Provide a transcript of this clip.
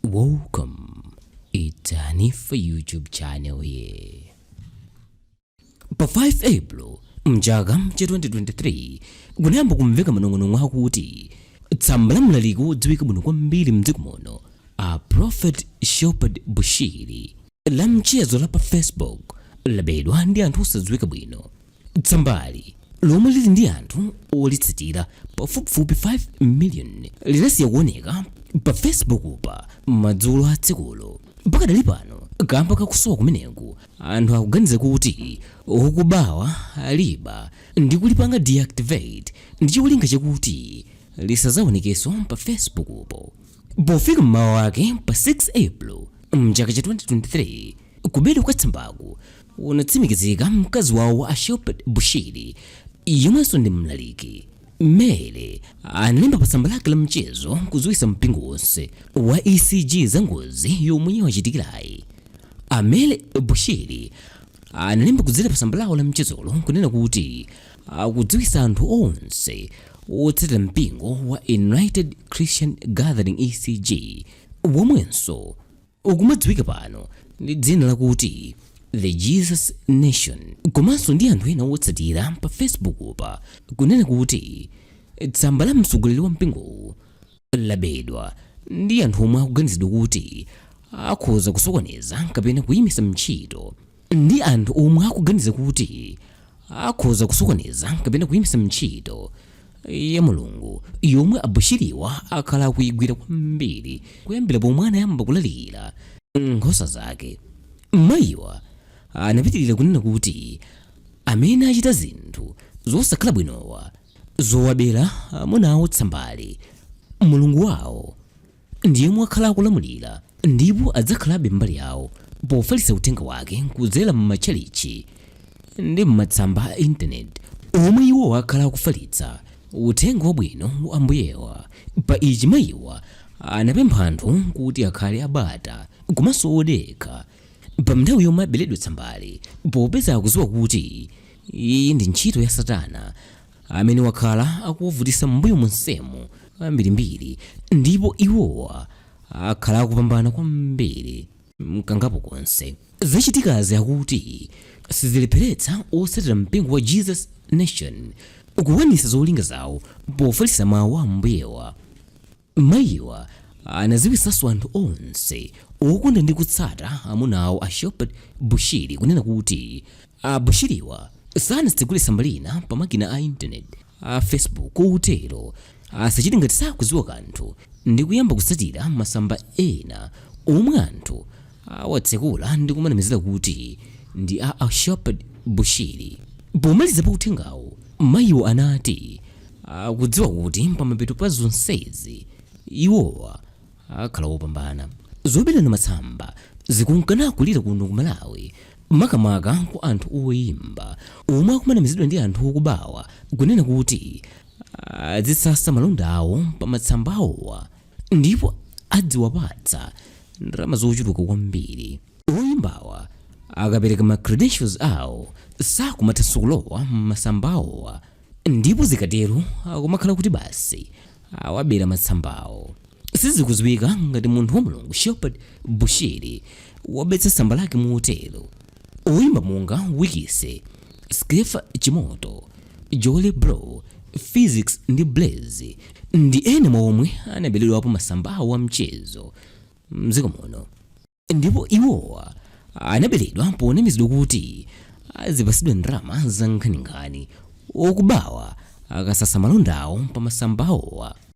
Welcome. It's Hanifa YouTube channel here. Pa 5 April, mchaka cha 2023, kunayamba kumveka manong'ono akuti tsamba la mlaliki wodziwika bwino kwambiri mdziko muno, a Prophet Shepherd Bushiri, la mchezo la pa Facebook labedwa ndi anthu osadziwika bwino. Tsambali lomwe lili ndi anthu olitsatira pafupifupi 5 million linasiya kuoneka pa Facebook pa madzulo a tsikulo. Pakadali pano kamba kakusowa kumeneku anthu akuganiza kuti ukubawa aliba ndi kulipanga deactivate ndi cholinga chakuti lisazaonekenso pa Facebook po. Pofika mmawa wake pa 6 April mchaka cha 2023, kubedwa kwa tsambaku unatsimikizika mkazi wawo a Shepherd Bushiri, yomwenso ndi mlaliki. Mele analemba pa tsamba lake la mchezo kudziwitsa mpingo wonse wa ECG za ngozi yomwe wachitikirayi. Amele Bushiri analemba kudzera pa tsamba lawo la mchezolo kunena kuti akudziwitsa anthu onse otsatira mpingo wa United Christian Gathering ECG, womwenso ukumadziwika pano ndi dzina lakuti The Jesus Nation, komanso ndi anthu ena otsatira pa Facebook pa kunena kuti tsamba la mtsogoleri wa mpingo labedwa ndi anthu omwe akuganizidwa kuti akhoza kusokoneza kapena kuyimisa mchito, ndi anthu omwe akuganiza kuti akhoza kusokoneza kapena kuyimisa mchito ya Mulungu yomwe Abushiriwa akhala akuyigwira kwambiri kuyambira pomwe anayamba kulalikira nkhosa zake. Mayiwa anapitirira kunena kuti amene achita zinthu zosakhala bwinowa zowabera amunawo tsambali, Mulungu wawo ndiye mwakhala akulamulira ndipo adzakhalabe mbali yawo pofalitsa uthenga wake kudzera m'matchalichi ndi m'matsamba a intaneti omwe iwo akhala akufalitsa uthenga wabwino wa Ambuyewa. Pa ichi mayiwa anapempha anthu kuti akhale abata komanso odekha pa nthawi yomwe abeledwa tsambali, popeza akudziwa kuti iyi ndi ntchito ya Satana amene wakhala akuvutitsa mbuyo monsemo ambirimbiri, ndipo iwowa akhala akupambana kwambiri mkangapo konse. Zachitikazi akuti sizilepheretsa otsatira mpingo wa Jesus Nation kuwanitsa zolinga zawo pofalitsa mawu a Ambuyewa. Mayiwa anadziwitsanso anthu onse okonda ndi kutsata amunawo a Shepherd Bushiri kunena kuti Bushiriwa sanatsegule tsamba lina pa makina a intaneti a Facebook kotero asachite ngati sakudziwa kanthu ndi kuyamba kutsatira masamba ena omwe anthu awatsekula ndi kumanamizira kuti ndi a Shepherd Bushiri. Pomaliza pa uthengawo, mayiwo anati akudziwa kuti pamapeto pa zonsezi iwowa akhala opambana. Zobedana matsamba zikunkana kulira kuno ku Malawi, makamaka ku anthu oyimba omwe akumanamizidwa ndi anthu okubawa kunena kuti adzitsasa malonda awo pa matsamba awowa ndipo adziwapatsa ndalama zochuluka kwambiri. Oyimbawa akapereka ma credentials awo sakumathanso kulowa m'masamba awowa, ndipo zikatero akumakhala kuti basi awabera matsambawo. Sizikudziwika ngati munthu wa Mulungu Shepherd Bushiri wabetsa tsamba lake motero. Oyimba monga Wikise, Skefa Chimoto, Jolly Bro, Physics ndi Blaze ndi ena mwa omwe anabeledwapo masamba awo a mchezo mdziko muno, ndipo iwowa anabeledwa ponamizidwa kuti azipatsidwe ndalama za nkhaninkhani okubawa akasasa malonda awo pa masamba awowa.